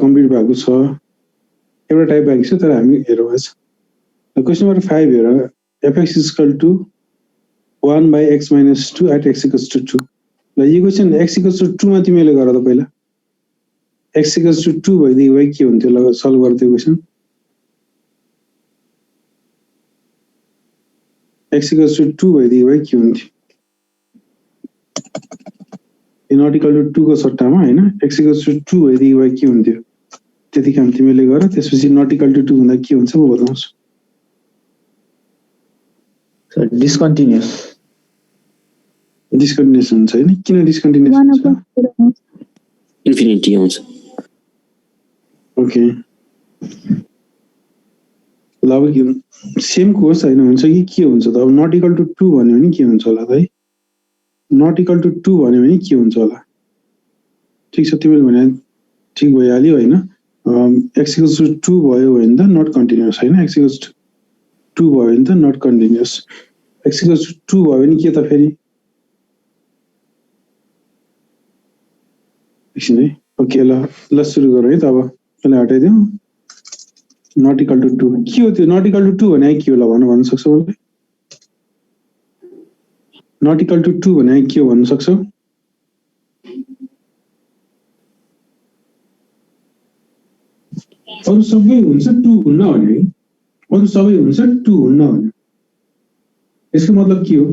Complete भएको छ, एउटा टाइप बाँकी छ, तर हामी हेरौँ आज। क्वेसन नम्बर 5 हेर, fx equal to 1/x - 2 at x equals to 2। ल यो क्वेसन x equals to 2 मा तिमीले गर त पहिला। x equals to 2 भइदियो भए के हुन्थ्यो, ल सल्भ गर त्यो क्वेसन। x equals to 2 भइदियो भए के हुन्थ्यो, नट इक्वल टु 2 को सट्टामा हैन, x equals to 2 भइदियो भए के हुन्थ्यो, त्यति काम तिमीले गर। त्यसपछि नट इक्वल टु 2 हुँदा के हुन्छ म बताउँछु। डिस्कन्टिन्युअस हुन्छ हैन, किन डिस्कन्टिन्युअस हुन्छ? इन्फिनिटी आउँछ। ओके, ल अब सेम कोर्स हैन, हुन्छ कि के हुन्छ त? अब नट इक्वल टु 2 भन्यो भने के हुन्छ होला त है? नट इक्वल टु 2 भन्यो भने के हुन्छ होला? ठीक छ, तिमीले भने ठीक भइहाल्यो हैन। x equals to 2 भयो भने त नट कन्टिन्युअस हैन, x equals to 2 भयो भने त not continuous. x equals to 2 भयो भने के त फेरि? एकछिन है, ओके ल सुरु गरौँ है त। अब यसलाई हटाइदिउँ। नट इक्वल टु 2 के हो त्यो? नट इक्वल टु 2 भने के होला भन्न सक्छौ मलाई? नट इक्वल टु 2 भने के हो भन्न सक्छौ? अरु सबै हुन्छ 2 हुन्न भने, अरु सबै हुन्छ 2 हुन्न भने यसको मतलब के हो?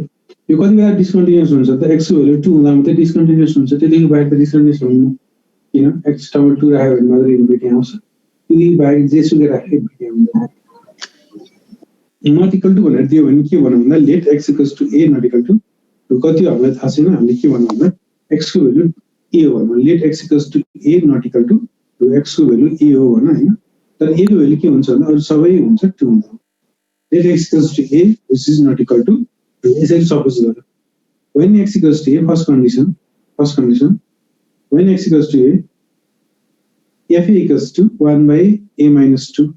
यो कति बेला डिस्कन्टिन्युअस हुन्छ त? x को भ्यालु 2 हुँदा मात्रै डिस्कन्टिन्युअस हुन्छ, त्यतिकै बाहेक त डिस्कन्टिन्युअस हुन्न। किन? x टर्म 2 राख्यो भने मात्रै इन्फिनिटी आउँछ, त्यतिकै बाहेक जेसुकै राख्यो इन्फिनिटी आउँदैन। नट इक्वल टु भनेर दियो भने के भन्नु भन्दा let x equals to a not equal to कति हो हामीलाई थाहा छैन, हामीले के भन्नु भन्दा x को भ्यालु a हो भन्नु। Let x equals to a not equal to x को भ्यालु a हो भन्न हैन, तर a को भ्यालु के हुन्छ भन्दा अरु सबै हुन्छ 2 हुन्छ। Let x equals to a which is not equal to, यसरी सपोज गर when x equals to a, first condition when x equals to a, f equals to 1/a minus 2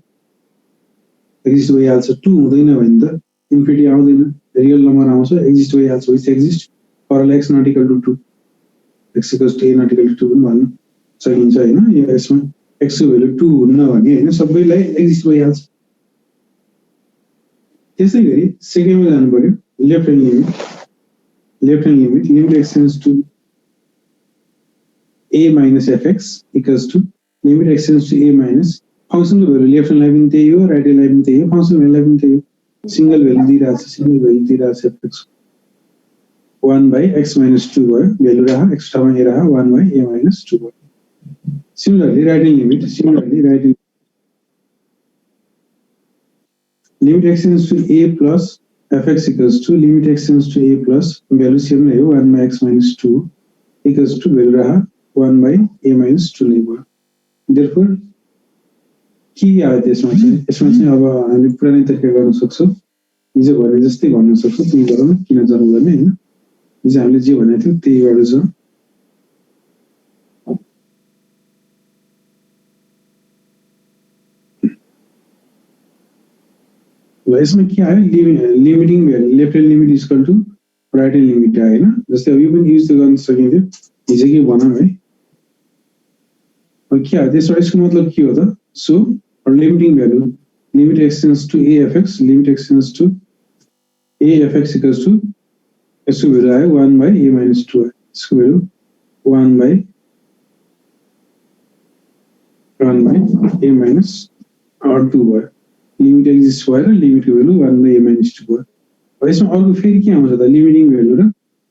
exist भइहाल्छ। 2 हुँदैन भने त इन्फिनिटी आउँदैन, रियल नम्बर आउँछ, exist भइहाल्छ, which exist for x not equal to 2, x equals to a not equal to 2 पनि भन्न सकिन्छ हैन। यो यसमा x को भ्यालु 2 हुन्न भने हैन, सबैलाई एक्जिस्ट भइहाल्छ। त्यसै गरी सेकेन्डमा जानु पर्यो, left hand limit limit x tends to a minus fx equals to limit x tends to a minus function को भ्यालु लेफ्ट ह्यान्डलाई पनि त्यही हो, राइट ह्यान्डलाई पनि त्यही हो, फंक्शन भ्यालुलाई पनि त्यही हो। सिंगल भ्यालु दिइराछ fx 1/x minus 2 भयो, भ्यालु राख x ठाउँमा a राख 1/a minus 2 भयो। Similarly right hand limit limit x tends to a plus fx equals to limit x tends to a plus value same नै हो 1/x minus 2 equals to value राख 1/a minus 2 नै भयो। therefore के आयो त्यसमा चाहिँ अब हामी पुरानै तरिका गर्न सक्छौं, हिजो भने जस्तै भन्न सक्छौं, त्यही गरौँ किन जरुरी गर्ने हैन। हिजो हामीले जे भनेको थियो त्यही गर्दै छ। ल यसमा के आयो, limiting value left hand limit equal to right hand limit आयो हैन। जस्तै अब यो पनि युज गर्न सकिन्थ्यो, हिजो के भनौं है। अब के आयो त्यसको यसको मतलब के हो त? So limiting value limit x tends to afx, limit x tends to afx equals to यसको भ्यालु आयो 1/a minus 2 यसको भ्यालु 1/a minus 2 भयो। लिमिट एक्जिस्ट भएर लिमिटको भ्यालु 1/a minus 2 भयो। अब यसमा अर्को फेरि के आउँछ त? लिमिटिङ भ्यालु र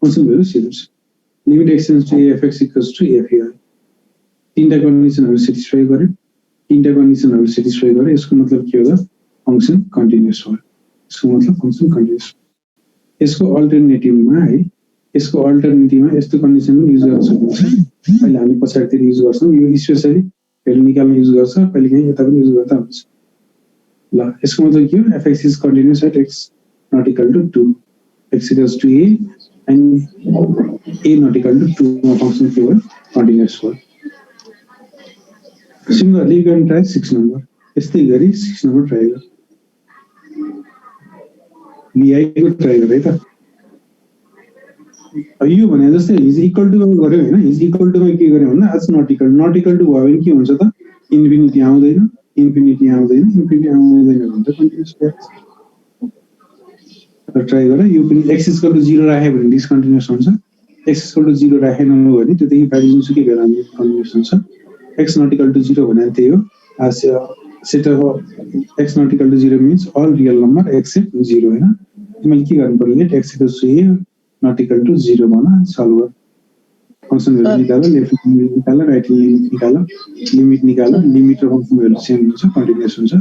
फंक्सन भ्यालु सेम छ। Limit x tends to afx equals to f आयो। तीनटा कन्डिसनहरु सेटिस्फाई गर्यो, यसको मतलब के हो त? फंक्सन कन्टिन्युअस भयो। यसको मतलब फंक्सन कन्टिन्युअस। यसको अल्टरनेटिभमा यस्तो कन्डिसन पनि युज गर्न सकिन्छ। अहिले हामी पछाडितिर युज गर्छौं, यो स्पेशली भ्यालु निकाल्न युज गर्छ, कहिलेकाहीँ यता पनि युज गर्दा हुन्छ। ल यसको मतलब के हो? fx is continuous at x not equal to 2, x equals to a and a not equal to 2 मा फंक्सन के भयो? कन्टिन्युअस भयो। Similarly, you can try 6 number. यस्तै गरी 6 number ट्राई गर। bi को ट्राई गर है त। यो भने जस्तै इज इक्वल टु मा गर्यो हैन, इज इक्वल टु मा के गर्यो भन्दा आज नट इक्वल टु भयो भने के हुन्छ त? इन्फिनिटी आउँदैन इन्फिनिटी आउँदैन भने त कन्टिन्युअस ट्राई गर यो पनि x इक्वल टु 0 राख्यो भने डिस्कन्टिन्युअस हुन्छ x इक्वल टु 0 राखेन भने त्यतिकै भ्यालु जुनसुकै बेला कन्टिन्युअस हुन्छ x नट इक्वल टु 0 भने त्यही हो set of x not equal to 0 means all real number except 0 हैन तिमीले के गर्नु पर्यो let x equal to a not equal to 0 भन सल्भ गर फंक्शन भ्यालु निकाल लेफ्ट लिमिट निकाल राइट लिमिट निकाल लिमिट र फंक्शन भ्यालु सेम हुन्छ कन्टिन्युअस हुन्छ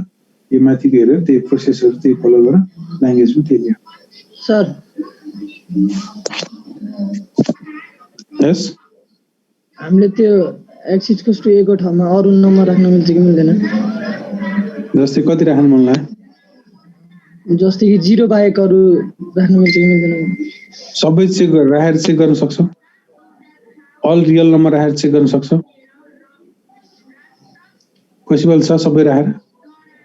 यो माथिको हेरेर त्यही प्रोसेसहरु त्यही फलो गर ल्याङ्ग्वेज पनि त्यही हो सर यस हामीले त्यो x इक्वल्स टु a को ठाउँमा अरु नम्बर राख्न मिल्छ कि मिल्दैन जस्तै कति राख्न मन लाग्यो जस्तै कि 0 बाहेक अरु राख्न मिल्छ कि मिल्दैन सबै चेक गरेर राखेर चेक गर्न सक्छौ अल रियल नम्बर राखेर चेक गर्न सक्छौ पोसिबल छ सबै राखेर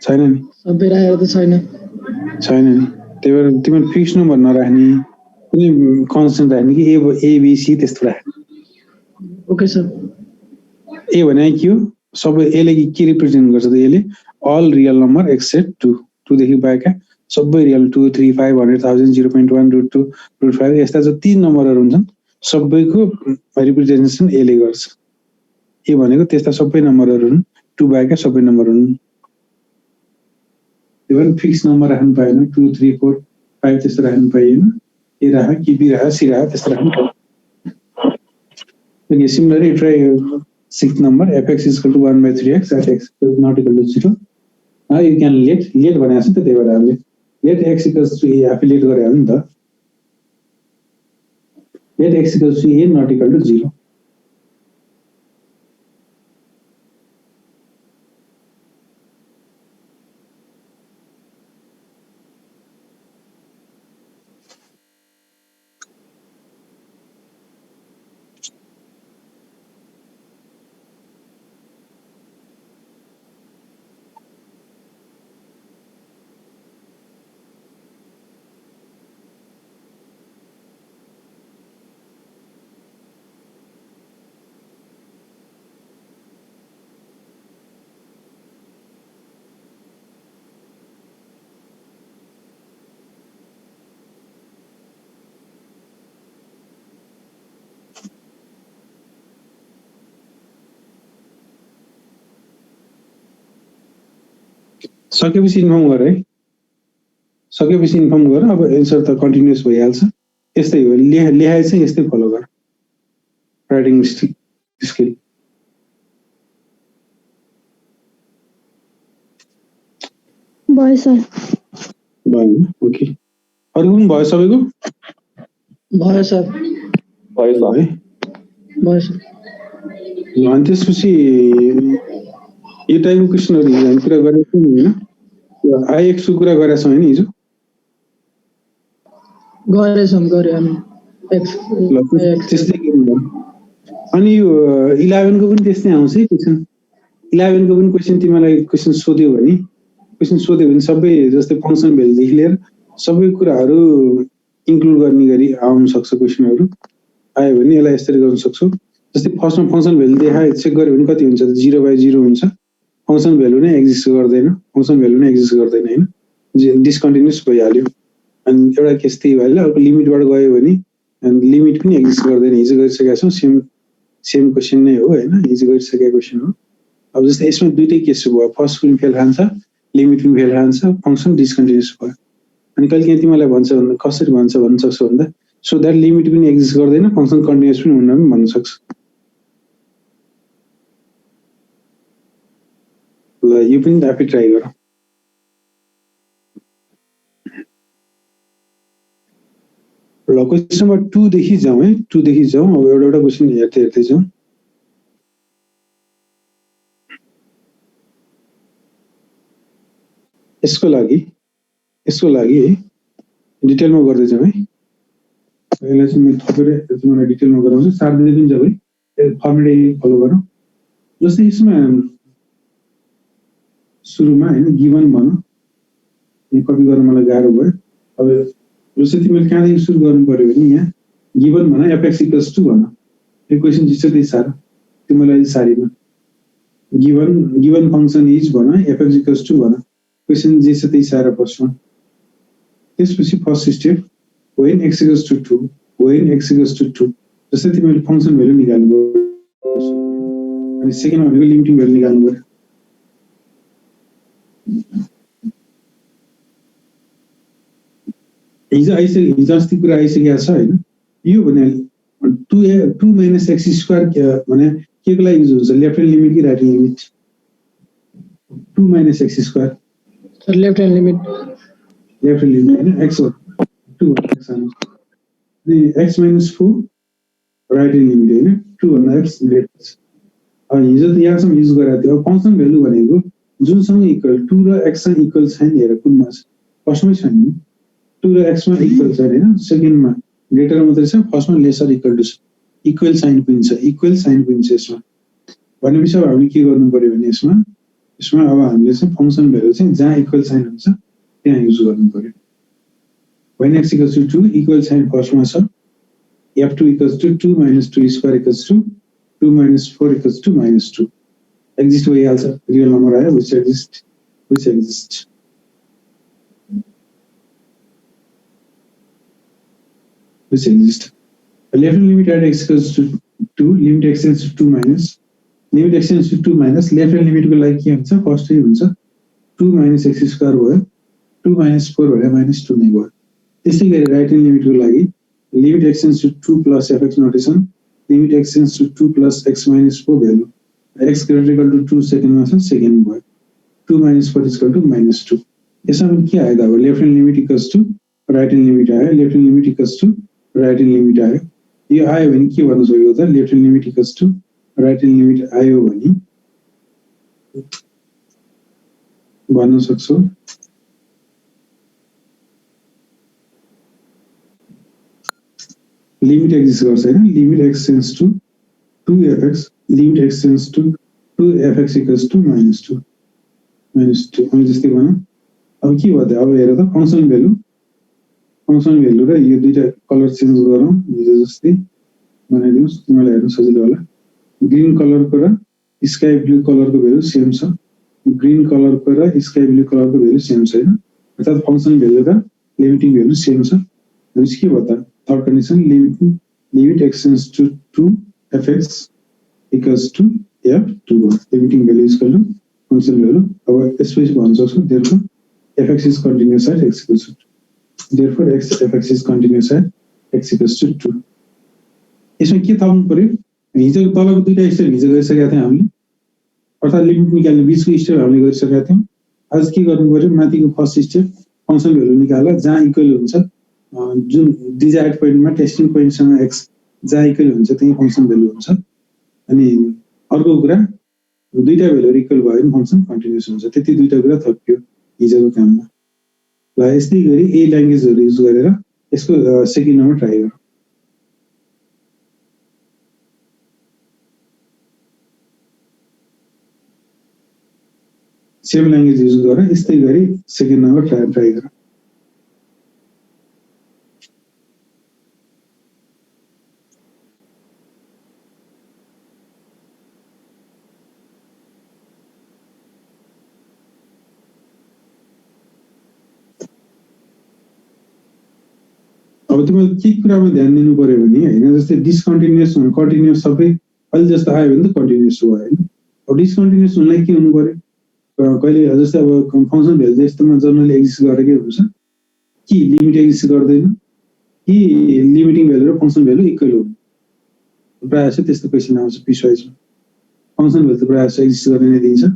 छैन नि सबै राखेर त छैन नि त्यही भएर तिमीले फिक्स नम्बर नराख्ने कुनै कन्स्टेन्ट राख्ने कि ए बी सी त्यस्तो राख्ने ओके सर ए भने के हो सबै एले के रिप्रेजेन्ट गर्छ त यसले अल रियल नम्बर एक्सेप्ट 2 देखि बाहेकका सबै रियल 2 3 5 100,000 0.1 √2 √5 यस्ता जति नम्बरहरु हुन्छन् सबैको रिप्रेजेन्टेसन एले गर्छ ए भनेको त्यस्ता सबै नम्बरहरु हुन् 2 बाहेकका सबै नम्बर हुन् इभन फिक्स नम्बर राख्न पाएन 2 3 4 5 त्यस्तो राख्न पाइएन ए राख कि बी राख सी राख त्यस्तो राख्न पाइएन Okay, similarly, try sixth number fx is equal to 1 by 3x at x is not equal to 0. Now you can let भने आछ त त्यही भएर हामीले let x equals to a affiliate गरे हो नि त let x equals to a not equal to 0. सकेपछि इन्फर्म गर है सकेपछि इन्फर्म गर अब एन्सर त कन्टिन्युअस भइहाल्छ यस्तै हो लेखाइ चाहिँ यस्तै फलो गर राइटिङ स्किल भयो सर भयो ओके अरु पनि भयो सबैको भयो सर भयो सर ल अनि त्यसपछि यो टाइपको क्वेशनहरु हामी कुरा गरेको थियौँ हैन आईएक्स को कुरा गरेका छौँ हैन हिजो गरे हामी त्यस्तै अनि यो 11 को पनि त्यस्तै आउँछ है क्वेशन 11 को पनि क्वेशन तिमीलाई क्वेशन सोध्यो भने सबै जस्तै फंक्सन भ्यालु देखि लिएर सबै कुराहरु इन्क्लुड गर्ने गरी आउन सक्छ क्वेशनहरु आयो भने यसलाई यसरी गर्न सक्छौ जस्तै फर्स्टमा फंक्सन भ्यालु देखाए चेक गर्यो भने कति हुन्छ 0/0 हुन्छ फंक्सन भ्यालु नै एक्जिस्ट गर्दैन हैन डिस्कन्टिन्युअस भइहाल्यो अनि एउटा केस त्यही भइहाल्यो अर्को लिमिटबाट गयो भने अनि लिमिट पनि एक्जिस्ट गर्दैन हिजो गरिसकेका छौं सेम क्वेशन नै हो हैन हिजो गरिसकेको क्वेशन हो अब जस्तै यसमा दुईटै केस भयो फर्स्ट पनि फेल खान्छ लिमिट पनि फेल खान्छ फंक्सन डिस्कन्टिन्युअस भयो अनि कहिलेकाहीँ तिमीलाई भन्छ भन्दा कसरी भन्न सक्छ भन्दा सो दैट लिमिट पनि एक्जिस्ट गर्दैन फंक्सन कन्टिन्युअस पनि हुन पनि भन्न सक्छ ल यो पनि आफै ट्राई गर ल क्वेशन नम्बर 2 देखि जाउँ है 2 देखि जाउँ अब एउटा क्वेशन हेर्दै जाउँ यसको लागि है डिटेलमा गर्दै जाउँ है यसलाई चाहिँ म थपेर मलाई डिटेलमा गराउँछु सार्दै पनि जाउँ है फर्मुला फलो गरौँ जस्तै यसमा सुरुमा हैन गिवन भनौं यो कपी गर्न मलाई गाह्रो भयो अब जस्तै तिमीले कहाँदेखि सुरु गर्नु पर्यो भने यहाँ गिवन भन fx = भन यो क्वेशन जित्छ त्यही साह्रो त्यो मलाई सारीमा given function is भन fx equals to भन क्वेशन जे छ त्यही सारा प्रश्न त्यसपछि first step when x equals to 2 when x equals to 2 जस्तै तिमीले फंक्सन भ्यालु निकाल्नु पर्छ अनि सेकेन्ड भनेको लिमिटिङ भ्यालु निकाल्नु पर्यो हिजो अस्ति कुरा आइसकेको छ हैन यो भने 2 minus x square भने के को लागि युज हुन्छ लेफ्ट ह्यान्ड लिमिट कि right hand limit 2 minus x square sir left hand limit हैन x हो 2 x अनि x minus 4 right hand limit हैन 2 भन्दा x ग्रेटर अनि हिजो त यहाँसम्म युज गरेको थियो फंक्सन भ्यालु भनेको जुनसँग इक्वल 2 र x सँग इक्वल छैन हेर कुनमा छ फर्स्टमै छ नि 2 र x मा इक्वल छ हैन सेकेन्डमा ग्रेटर मात्रै छ फर्स्टमा लेसर इक्वल टु छ इक्वल साइन पनि छ यसमा भनेपछि अब हामीले के गर्नु पर्यो भने यसमा अब हामीले चाहिँ फंक्सन भ्यालु चाहिँ जहाँ इक्वल साइन हुन्छ त्यहाँ युज गर्नु पर्यो when x equals to 2 equal sign फर्स्टमा छ f2 equals to 2 minus 2 square equals to 2 minus 4 equals to minus 2 exist भइहाल्छ रियल नम्बर आयो which exist left limit at x equals to 2 limit x tends to 2 minus left hand limit को लागि के हुन्छ first यही हुन्छ 2 minus x square भयो 2 minus 4 भयो minus 2 नै भयो त्यसै गरी राइट ह्यान्ड लिमिट को लागि limit x tends to 2 plus fx notation limit x tends to 2 plus x minus 4 value x greater equal to 2 सेकेन्डमा छ सेकेन्ड भयो 2 minus 4 is equal to minus 2 यसमा पनि के आयो त अब left hand limit equals to right hand limit आयो left hand limit equals to right hand limit आयो यो आयो भने के भन्न सक्यो त left hand limit equals to right hand limit आयो भने भन्न सक्छौ लिमिट एक्जिस्ट गर्छ हैन limit x tends to 2fx limit x tends to 2fx equals to minus 2 अनि जस्तै भनौं अब के भयो त अब हेर त फंक्सन भ्यालु र यो दुईटा कलर चेन्ज गरौँ हिजो जस्तै बनाइदिनुस् तिमीलाई हेर्न सजिलो होला ग्रीन कलरको र स्काई ब्लू कलरको भ्यालु सेम छ ग्रीन कलरको र स्काई ब्लू कलरको भ्यालु सेम छ हैन अर्थात फंक्सन भ्यालु र लिमिटिङ भ्यालु सेम छ अनि के भयो त third condition limit x tends to 2fx equals to f2 limiting value is equal to function value अब यसपछि भन्न सक्छौ therefore fx is continuous at x equals to 2 therefore fx is continuous at x equals to 2 यसमा के थाल्नु पर्यो हिजो तलको दुईटा स्टेप हिजो गरिसकेका थियौ हामीले अर्थात लिमिट निकाल्ने बीचको स्टेप हामीले गरिसकेका थियौ आज के गर्नु पर्यो माथिको फर्स्ट स्टेप फंक्सन भ्यालु निकाल्दा जहाँ इक्वल हुन्छ जुन डिजायर्ड पोइन्टमा टेस्टिङ पोइन्टसँग x जहाँ इक्वल हुन्छ त्यही फंक्सन भ्यालु हुन्छ अनि अर्को कुरा दुईटा भ्यालु इक्वल भयो भने फंक्सन कन्टिन्युअस हुन्छ त्यति दुईटा कुरा थप्यो हिजोको काममा ल यस्तै गरी ए ल्याङ्ग्वेजहरु युज गरेर यसको सेकेन्ड नम्बर ट्राई गरौँ सेम ल्याङ्ग्वेज युज गरेर यस्तै गरी सेकेन्ड नम्बर ट्राई गरौँ अब तिमीले के कुरामा ध्यान दिनु पर्यो भने हैन जस्तै डिस्कन्टिन्युअस हुन कन्टिन्युअस सबै अहिले जस्तो आयो भने त कन्टिन्युअस हो हैन अब डिस्कन्टिन्युअस हुनलाई के हुनु पर्यो कहिले जस्तै अब फंक्सन भ्यालु यस्तोमा जनरली एक्जिस्ट गरेकै हुन्छ कि लिमिट एक्जिस्ट गर्दैन कि लिमिटिङ भ्यालु र फंक्सन भ्यालु इक्वल हो प्रायः चाहिँ त्यस्तो क्वेशन आउँछ पिसवाइजमा फंक्सन भ्यालु त प्रायः चाहिँ एक्जिस्ट गर्ने नै दिन्छ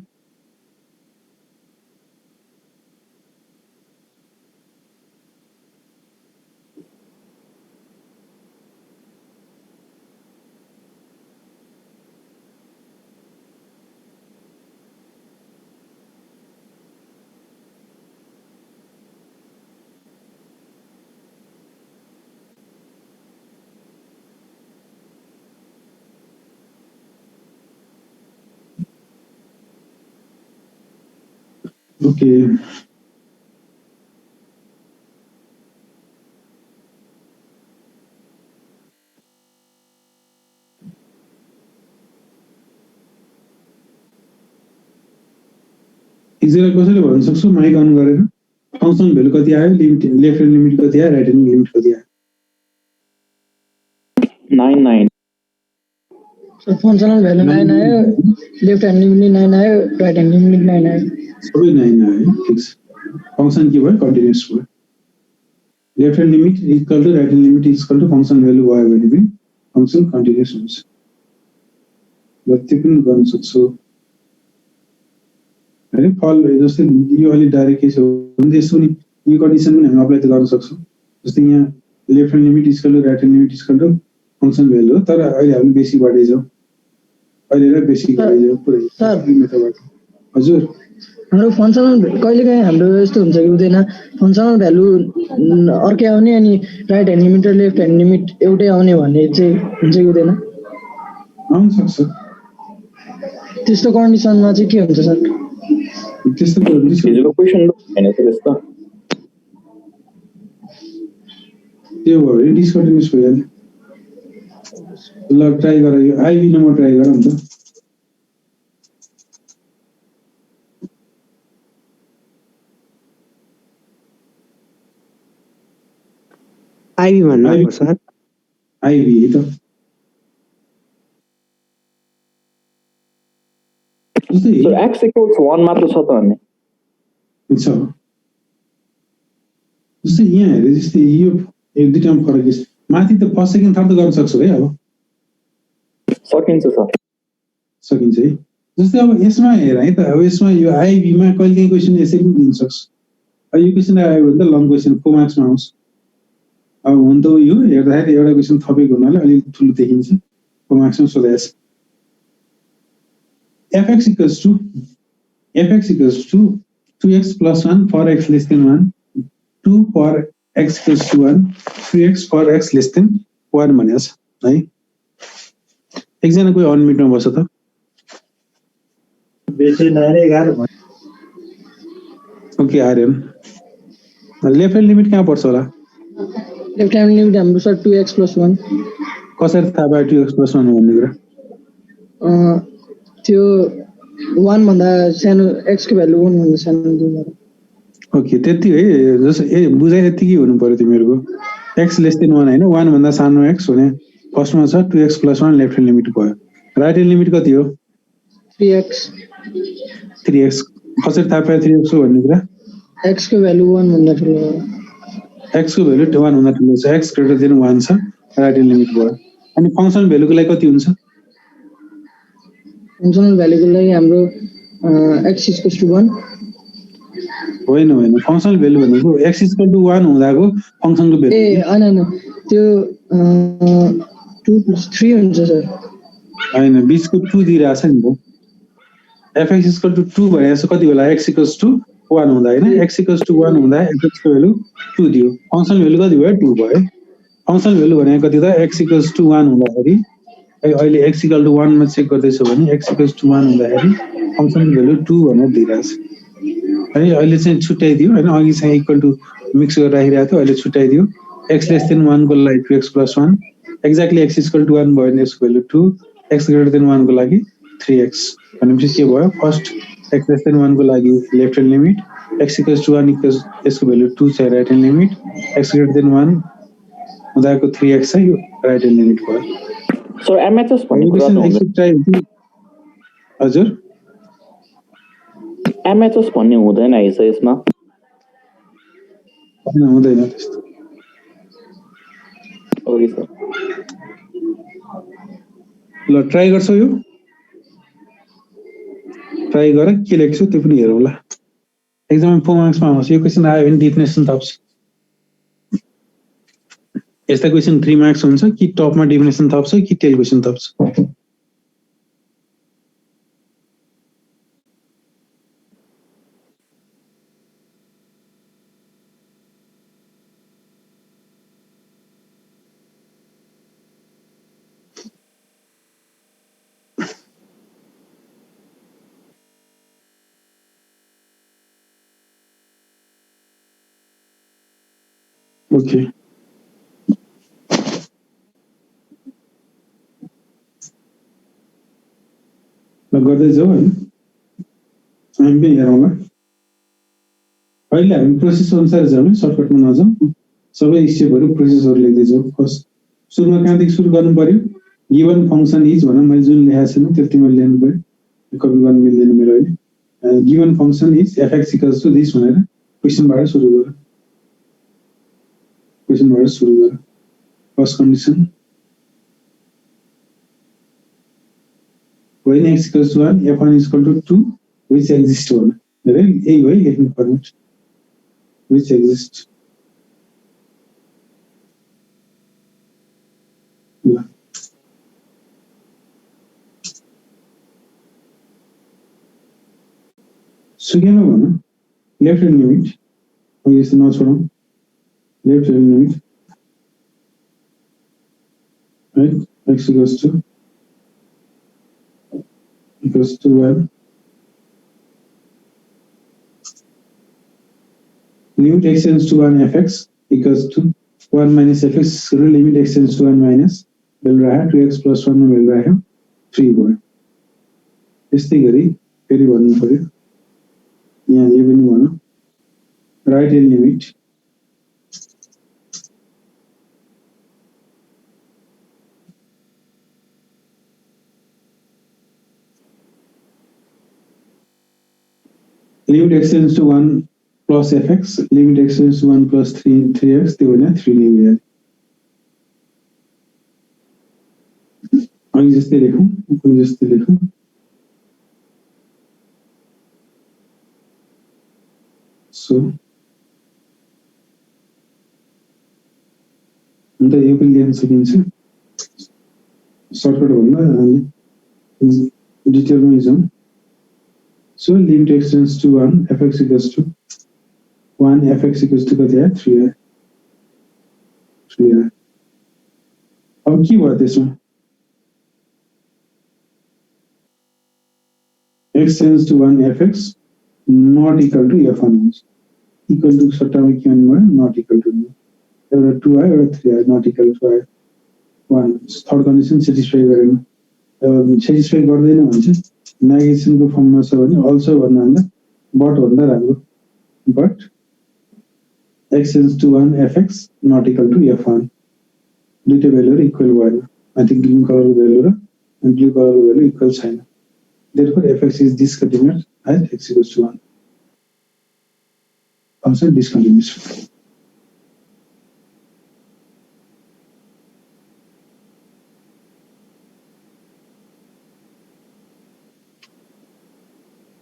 Okay. इक्जालाई कसैले भन्न सक्छु माइक अन गरेर फंक्सन भ्यालु कति आयो लिमिट लेफ्ट ह्यान्ड लिमिट कति आयो राइट ह्यान्ड लिमिट कति आयो 9 सर फंक्शनल भ्यालु 9 आयो लेफ्ट ह्यान्ड लिमिट 9 आयो राइट ह्यान्ड लिमिट 9 आयो सबै 9 आयो ठीक छ फंक्सन के भयो कन्टिन्युअस भयो left hand limit equal to right hand limit equal to function value भयो भने पनि फंक्सन कन्टिन्युअस हुन्छ जति पनि गर्न सक्छु हैन फल जस्तै यो अलि डाइरेक्ट के छ भने यसो नि यो कन्डिसन पनि हामी अप्लाई त गर्न सक्छौं जस्तै यहाँ left hand limit equal to right hand limit equal to function value हो तर अहिले हामी बेसिक बाटै जाउँ अहिले बेसिक बाटै जाउँ पुरै मेथडबाट हजुर हाम्रो फंक्शनल कहिलेकाहीँ हाम्रो यस्तो हुन्छ कि हुँदैन फंक्शनल भ्यालु अर्कै आउने अनि राइट ह्यान्ड लिमिट र लेफ्ट ह्यान्ड लिमिट एउटै आउने भन्ने चाहिँ हुन्छ कि हुँदैन आउन सक्छ त्यस्तो कन्डिसनमा चाहिँ के हुन्छ सर त्यस्तो कन्डिसन हिजोको क्वेशन हैन सर यस्तो त्यो भयो भने डिस्कन्टिन्युअस भइहाल्यो ल ट्राई गर यो आईबी नम्बर ट्राई गर नि त आईबी भन्नु सर आईबी त सर x equals 1 मात्र छ त भन्ने छ जस्तै यहाँ हेरे जस्तै यो एक दुईटामा फरक छ माथि त फर्स्ट सेकेन्ड थर्ड त गर्न सक्छौ है अब सकिन्छ सर सकिन्छ है जस्तै अब यसमा हेर है त अब यसमा यो आईबी मा कहिलेकाहीँ क्वेशन यसै पनि दिन सक्छ अब यो क्वेशन आयो भने त लङ क्वेशन 4 मार्क्समा आउँछ अब हुन त यो हेर्दाखेरि एउटा क्वेशन थपेको हुनाले अलि ठुलो देखिन्छ 4 मार्क्समा सोधाएछ fx equals to 2x plus 1 for x less than 1 2 for x equals to 1 3x for x less than 1 भनेछ है एकजना कोही अनमिटमा बस्छ त बेसी 9 र 11 भयो okay Aryan left hand limit कहाँ पर्छ होला लेफ्ट ह्यान्ड लिमिट हाम्रो सर 2x + 1 कसरी थाहा भयो 2x + 1 भन्ने कुरा त्यो 1 भन्दा सानो x को भ्यालु 1 भन्दा सानो दिनु ओके त्यति है जस्तो बुझाइ त्यतिकै हुनु पर्यो तिमीहरुको x लेस देन 1 हैन 1 भन्दा सानो x भने फर्स्टमा छ 2x + 1 लेफ्ट ह्यान्ड लिमिट भयो राइट ह्यान्ड लिमिट कति हो 3x कसरी थाहा पायो 3x हो भन्ने कुरा x को भ्यालु 1 भन्दा ठुलो x को भ्यालु 1 भन्दा ठुलो छ x > 1 छ राइट ह्यान्ड लिमिट भयो अनि फंक्सन भ्यालुको लागि कति हुन्छ फंक्शनल भ्यालुको लागि हाम्रो x = 1 होइन फंक्शनल भ्यालु भनेको x = 1 हुँदाको फंक्सनको भ्यालु हैन त्यो 2 + 3 हुन्छ सर हैन बीचको 2 दिइराछ नि त fx = 2 भनेको कति होला x = 1 हुँदा हैन x = 1 हुँदा x को भ्यालु 2 दियो फंक्शनल भ्यालु कति भयो 2 भयो फंक्शनल भ्यालु भनेको कति त x = 1 हुँदाखेरि अहिले x = 1 मा चेक गर्दैछौ भने x = 1 हुँदाखेरि फंक्शनल भ्यालु 2 भनेर दिइराछ है अहिले चाहिँ छुट्याइदियो हैन अघि चाहिँ इक्वल टु मिक्स गरेर राखिरहेको थियो अहिले छुट्याइदियो x लेस देन 1 को लागि 2x + 1 एक्ज्याक्टली x = 1 भयो भने यसको भ्यालु 2 x > 1 को लागि 3x भनेपछि के भयो फर्स्ट x लेस देन 1 को लागि लेफ्ट ह्यान्ड लिमिट x = 1 यसको भ्यालु 2 छ राइट ह्यान्ड लिमिट x > 1 हुँदाको 3x छ यो राइट ह्यान्ड लिमिट भयो सो एमएचएस भन्ने कुरा त हजुर एमएचएस भन्ने हुँदैन है सर यसमा हुँदैन त्यस्तो ओके सर ल ट्राई गर्छौ यो ट्राई गर के लेख्छु त्यो पनि हेरौँ ल एक्जाममा 4 मार्क्समा आउँछ यो क्वेशन आयो भने डिफिनेसन थप्छ यस्ता क्वेशन 3 मार्क्स हुन्छ कि टपमा डिफिनेसन थप्छ कि टेल क्वेशन थप्छ ओके ल गर्दै जाऊ हैन हामी पनि हेरौँ ल अहिले हामी प्रोसेस अनुसार जाउँ, सर्टकटमा नजाउँ, सबै स्टेपहरू प्रोसेसहरू लेख्दै जाउँ। फर्स्ट सुरुमा कहाँदेखि सुरु गर्नु पर्यो? गिभन फंक्सन इज भनेर मैले जुन लेखेको छु त्यति मैले लेख्नु पर्यो, कपी गर्न मिल्दैन मेरो अहिले। Given function is fx equals to this भनेर क्वेसनबाट सुरु गर, क्वेसनबाट सुरु गर। First condition when x equals to 1 f1 is equal to 2 which exists हो भने यही हो लेख्नु पर्ने, which exists। ल सुकेमा भनौँ लेफ्ट ह्यान्ड लिमिट, अब यस्तो नछोडौँ, left hand limit right x equals to 1 limit x tends to 1 fx equals to 1 minus fx limit x tends to 1 minus value राख्यो 2x plus 1 मा value राख्यो 3 भयो। यस्तै गरी फेरि भन्नु पर्यो, यहाँ यो पनि भनौँ right hand limit limit x tends to 1 plus fx limit x tends to 1 plus 3x त्यो भने 3 नै भयो। अनि जस्तै लेखौँ, अनि जस्तै लेखौँ, सो अन्त यो पनि लेख्न सकिन्छ। सर्टकट भन्दा डिटेलमै जाउँ। So limit x tends to 1 fx equals to 1 fx equals to कति आयो 3 आयो, 3 आयो। अब के भयो त्यसमा? x tends to 1 fx not equal to f1 हुन्छ, इक्वल टु सट्टामा के भन्नु भयो, नट इक्वल टु, एउटा 2 आयो एउटा 3 आयो, नट इक्वल टु आयो 1। थर्ड कन्डिसन सेटिस्फाई गरेन, सेटिस्फाई गर्दैन भने चाहिँ नेगेसनको फर्ममा छ भने अल्सो भन्दा बट भन्दा राम्रो, but x tends to 1 fx not equal to f1 दुईटा भ्यालुहरु इक्वल भएन, माथि ग्रीन कलरको भ्यालु र ब्लू कलरको भ्यालु इक्वल छैन, therefore fx is discontinuous at x equals to 1, also discontinuous।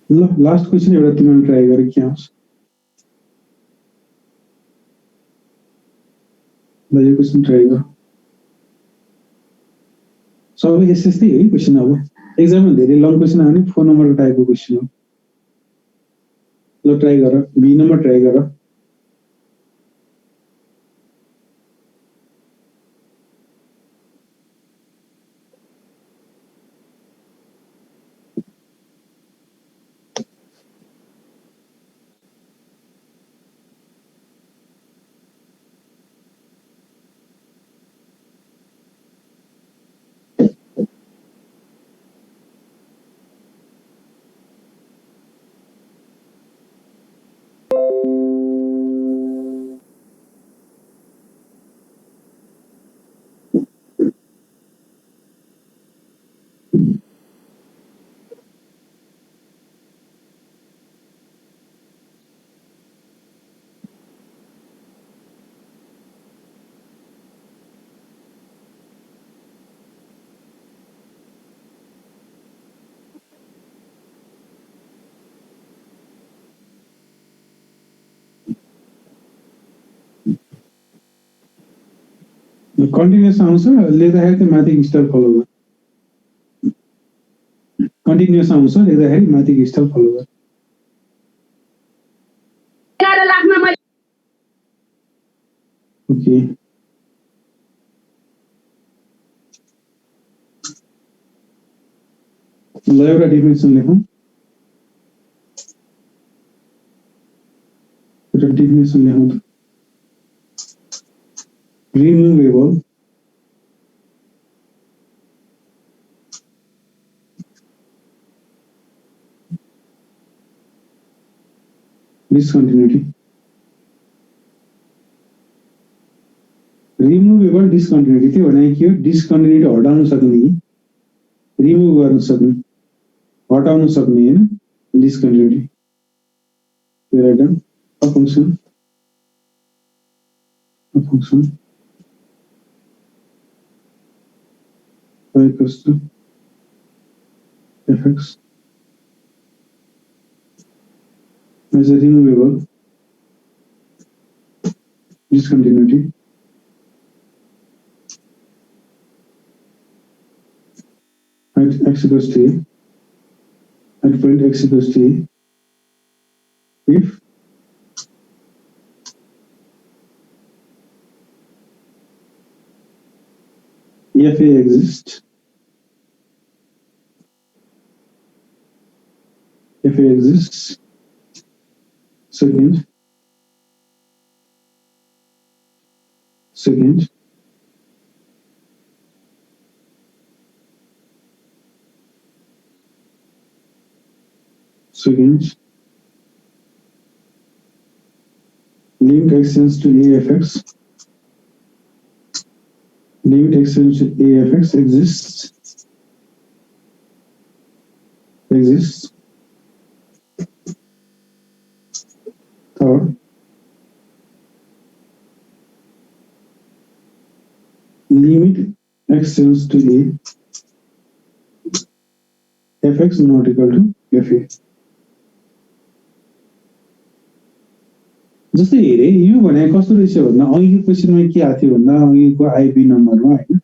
ल लास्ट क्वेसन एउटा तिमीले ट्राई गरे के आउँछ? ल यो क्वेसन ट्राई गर, सबै यस्तै है क्वेसन। अब एक्जाममा धेरै लङ क्वेसन आउने 4 नम्बरको टाइपको क्वेसन हो। ल ट्राई गर, बी नम्बर ट्राई गर। कन्टिन्युअस आउँछ लेख्दाखेरि चाहिँ माथिको स्टाइल फलो गर, कन्टिन्युअस आउँछ लेख्दाखेरि माथिको स्टाइल फलो गर। ओके ल एउटा डेफिनेसन लेखौँ, एउटा डेफिनेसन लेखौँ त। removable discontinuity रिमुभेबल डिस्कन्टिन्युटी त्यो भने के हो डिस्कन्टिन्युटी हटाउन सक्ने रिमुभ गर्न सक्ने हटाउन सक्ने हैन डिस्कन्टिन्युटी त्यो right a function y equals to fx as a removable discontinuity at x equals to a at point x equals to a if fa exists second limit x tends to afx exists third limit x tends to a fx not equal to fa जस्तै हेरे यो भने कस्तो रहेछ भन्दा अघिको क्वेशनमा के आथ्यो भन्दा अघिको आईपी नम्बरमा हैन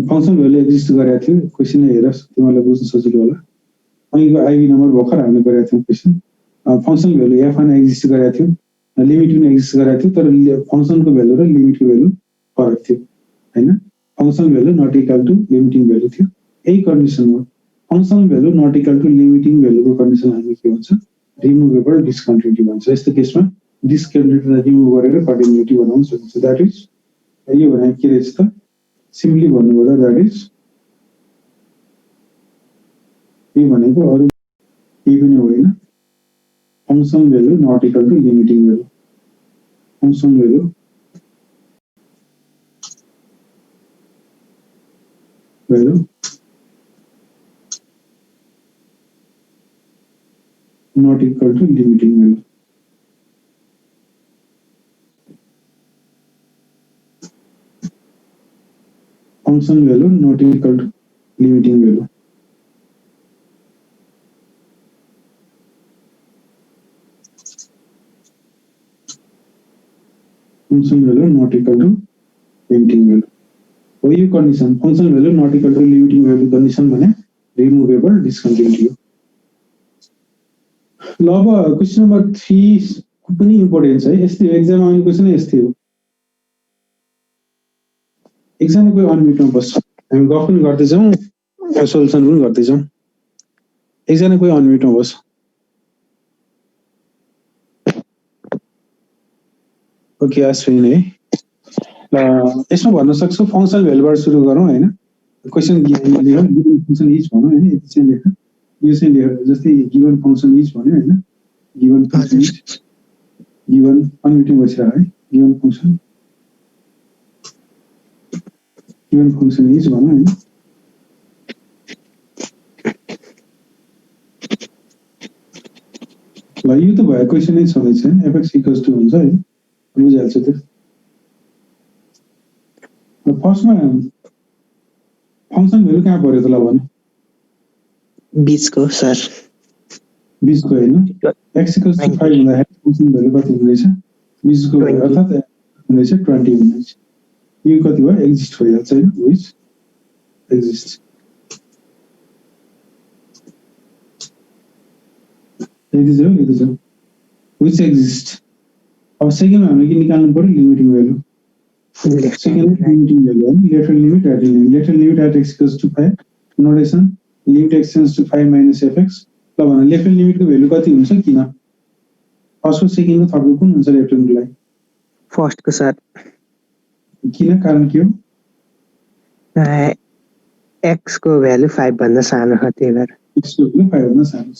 फंक्सन भ्यालु एक्जिस्ट गरेको थियो क्वेशन हेर तिमीलाई बुझ्न सजिलो होला अघिको आईपी नम्बर भर्खर हामीले गरेको थियौ question function value f1 exist गरेको थियो लिमिट पनि एक्जिस्ट गरेको थियो तर फंक्सनको भ्यालु र लिमिटको भ्यालु फरक थियो हैन function value not equal to limiting value थियो यही कन्डिसन हो function value not equal to limiting भ्यालुको कन्डिसन हामी के भन्छ रिमुभेबल डिस्कन्टिन्युटी भन्छ यस्तो केसमा डिस्कन्टिन्युटीलाई रिमुभ गरेर कन्टिन्युटी बनाउन सकिन्छ दैट इज यो भने के रहेछ त सिम्पली भन्नुपर्दा दैट इज यो भनेको अरु केही पनि होइन function value not equal to limiting value function value not equal to limiting value. Function value not equal to limiting value. Function value not equal to limiting value. हो यो condition function value not equal to limiting value condition भने removable डिस्कन्टिन्युटी हो ल अब question number 3 को पनि important है यस्तै एक्जाम आउने क्वेशन यस्तै हो एकजना कोही अनम्युटमा बस्छ हामी गफ पनि गर्दै जाउँ सोलुसन पनि गर्दै जाउँ एकजना कोही अनम्युटमा बस्छ ओके अश्विन है यसमा भन्न सक्छु फंक्शनल भ्यालुबाट सुरु गरौँ हैन क्वेशन गिवन फंक्शन इज भनौँ हैन यति चाहिँ लेख यो चाहिँ लेख जस्तै गिवन फंक्शन इज भन्यो हैन गिवन फंक्शन इज गिवन अनम्युटिङ बसिरा है गिवन फंक्शन इज भनौँ हैन ल यो त भयो क्वेशन नै छँदैछ fx इक्वल्स टु हुन्छ है बुझिहाल्छ त्यो फर्स्टमा फंक्शन भ्यालु कहाँ पर्यो त ल भन्नु बीचको सर बीचको हैन x = 5 हुँदा फंक्शन भ्यालु कति हुँदैछ बीचको अर्थात हुँदैछ 20 हुँदैछ यो कति भयो एक्जिस्ट भइहाल्छ हैन व्हिच एक्जिस्ट यदि छ व्हिच एक्जिस्ट अब सेकेन्डमा हामीले के निकाल्नु पर्यो limiting value second limiting value lateral limit at x equals to 5 notation limit x tends to 5 minus fx ल भने lateral limit को भ्यालु कति हुन्छ किन फर्स्ट को सेकेन्ड को थर्ड को कुन हुन्छ lateral limit लाई फर्स्ट को सर किन कारण के हो x को भ्यालु 5 भन्दा सानो हो त्यही भएर x को भ्यालु 5 भन्दा सानो छ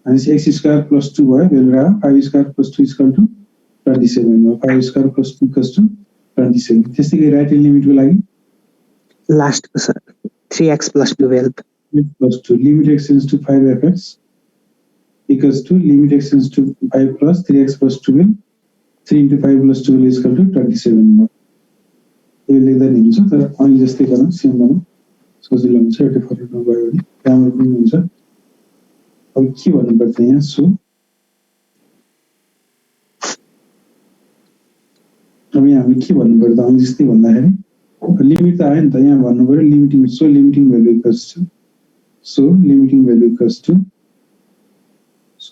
अनि x स्क्वायर प्लस 2 भयो value 5 square plus 2 equal to 27 5 square plus 2 equals to 27 त्यस्तै गरी राइट ह्यान्ड लिमिटको लागि लास्टको sir 3x + 12 plus 2 limit x tends to 5fx equals to limit x tends to 5 plus 3x plus 12 3 into 5 plus 12 is equal to 27 more यो लेख्दा नि हुन्छ तर अनि जस्तै गर्न सेम गर्न सजिलो हुन्छ एउटा फरक नभयो भने राम्रो पनि हुन्छ अब के भन्नुपर्छ यहाँ सो अब यहाँ हामी के भन्नुपर्छ अनि जस्तै भन्दाखेरि लिमिट त आयो नि त यहाँ भन्नु पर्यो limiting so limiting value equals to so limiting value equals to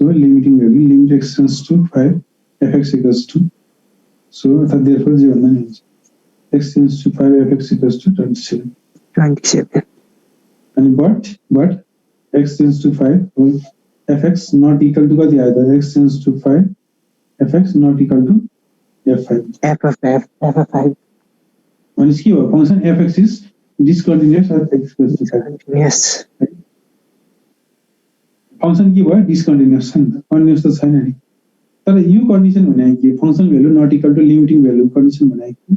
limit x tends to 5 fx equals to so therefore जे भन्दा नि हुन्छ x tends to 5 fx equals to 27 and but x tends to 5 well, fx not equal to कति आयो त x tends to 5 fx not equal to f5 भनेपछि के हो function fx is discontinuous at x equals to 5 yes function के भयो discontinuous छ नि त कन्टिन्युअस त छैन नि तर यो कन्डिसन भने के function value not equal to limiting value condition भने के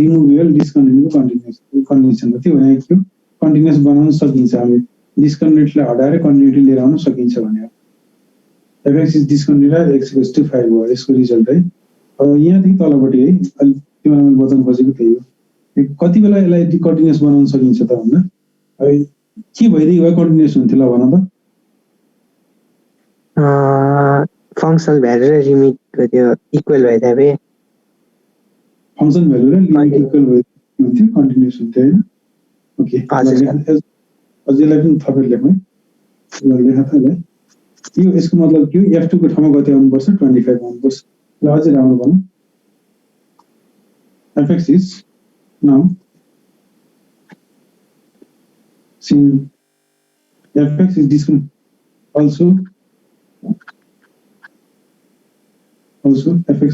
रिमुभेबल डिस्कन्टिन्युअस कन्टिन्युअस कन्डिसन त त्यो भने के कन्टिन्युअस बनाउन सकिन्छ हामी डिस्कन्टिन्युअसलाई हटाएर कन्टिन्युटी लिएर आउन सकिन्छ भने fx is discontinuous x equals to 5 हो यसको रिजल्ट है अब यहाँदेखि तलपट्टि है अलि तिमीलाई मैले बताउन खोजेको त्यही हो कति बेला यसलाई कन्टिन्युअस बनाउन सकिन्छ त भन्दा अब के भइदियो कन्टिन्युअस हुन्थ्यो ल भन त फंक्सन भ्यालु र लिमिटको त्यो इक्वल भइदिए भए फंक्सन भ्यालु र लिमिट इक्वल हुन्थ्यो कन्टिन्युअस हुन्थ्यो हैन ओके अझैलाई पनि थपेर लेखौँ है लेख त ल यो यसको मतलब के हो f2 को ठाउँमा कति आउनु पर्छ 25 आउनु पर्छ ल अझै राम्रो भनौँ fx is now since fx is discontinuous also fx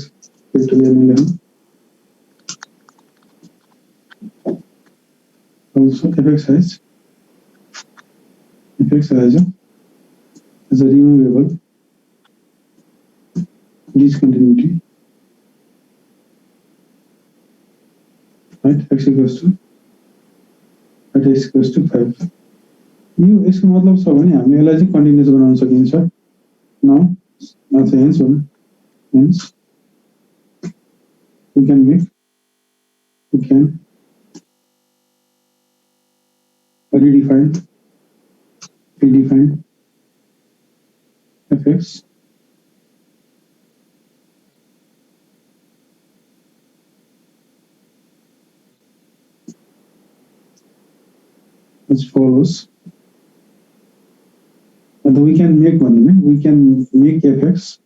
also fx has as a removable discontinuity right x equals to 5 यो यसको मतलब छ भने हामी यसलाई चाहिँ कन्टिन्युअस बनाउन सकिन्छ now that's hence one hence we can redefine fx as follows. And we can make fx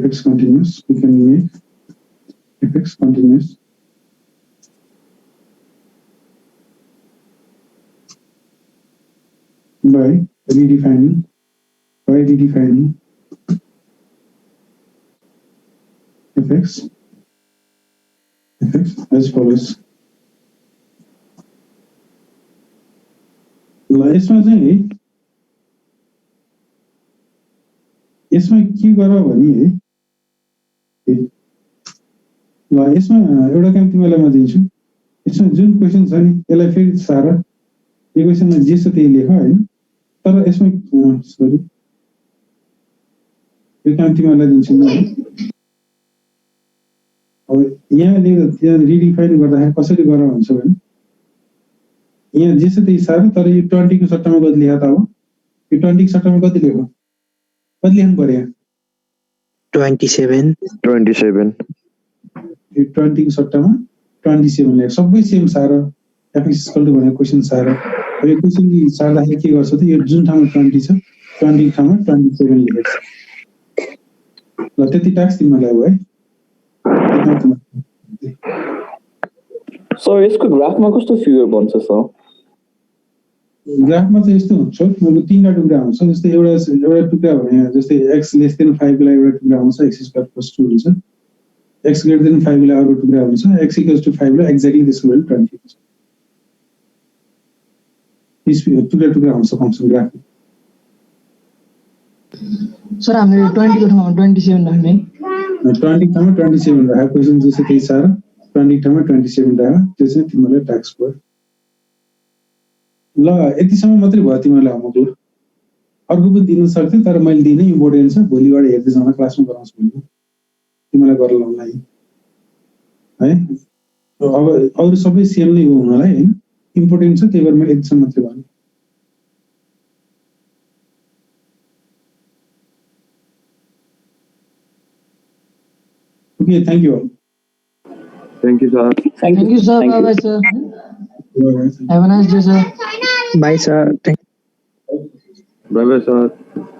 fx continuous. We can make fx continuous by redefining fx as follows. ल यसमा चाहिँ यसमा के गर भने है ल यसमा एउटा काम तिमीलाई म दिन्छु यसमा जुन क्वेशन छ नि यसलाई फेरि सार यो क्वेशनमा जे छ त्यही लेख हैन तर यसमा सरी यो काम तिमीलाई दिन्छु म अब यहाँ लेख्दा रिडिफाइन गर्दाखेरि कसरी गर भन्छ भने यहाँ जे छ त्यही सार तर यो 20 को सट्टामा कति लेखा त अब यो 20 को सट्टामा कति लेख्नु लेख्नु पर्यो 27 यो 20 को सट्टामा 27 लेख सबै सेम सार fx भनेको क्वेशन सार यो क्वेशन सार्दाखेरि के गर्छ त यो जुन ठाउँमा 20 छ 20 को ठाउँमा 27 लेख्छ ल त्यति टास्क तिमीलाई हो है सर यसको ग्राफमा कस्तो फिगर बन्छ सर ग्राफमा चाहिँ यस्तो हुन्छ मतलब तीनवटा टुक्रा हुन्छ जस्तै एउटा टुक्रा भने जस्तै x <5 को लागि एउटा टुक्रा हुन्छ x² + 2 हुन्छ x greater than 5 को लागि अर्को टुक्रा हुन्छ x = 5 लाई एक्ज्याक्टली त्यसको भ्यालु 20 हुन्छ यस टुक्रा हुन्छ फंक्सन ग्राफ सर हामीले 20 को ठाउँमा 27 राख्ने 20 ठाउँमा 27 राख क्वेसन जस्तो त्यही छ र 20 ठाउँमा 27 राख त्यो चाहिँ तिमीले ट्याक्स भयो ल यतिसम्म मात्रै भयो तिमीलाई होमवर्क ल अर्को पनि दिन सक्थ्यो तर मैले दिनै इम्पोर्टेन्ट छ भोलिबाट हेर्दै जान क्लासमा गराउँछु भोलि तिमीलाई गरेर लाउँला है अब अरू सबै सेम नै हो हुनलाई हैन इम्पोर्टेन्ट छ त्यही भएर मैले यतिसम्म मात्रै भने Okay, thank you all. Thank you, sir. Thank you, sir. Thank you. Bye, sir. Bye-bye. Have a nice day, sir. Bye, sir. Thank Bye bye, sir.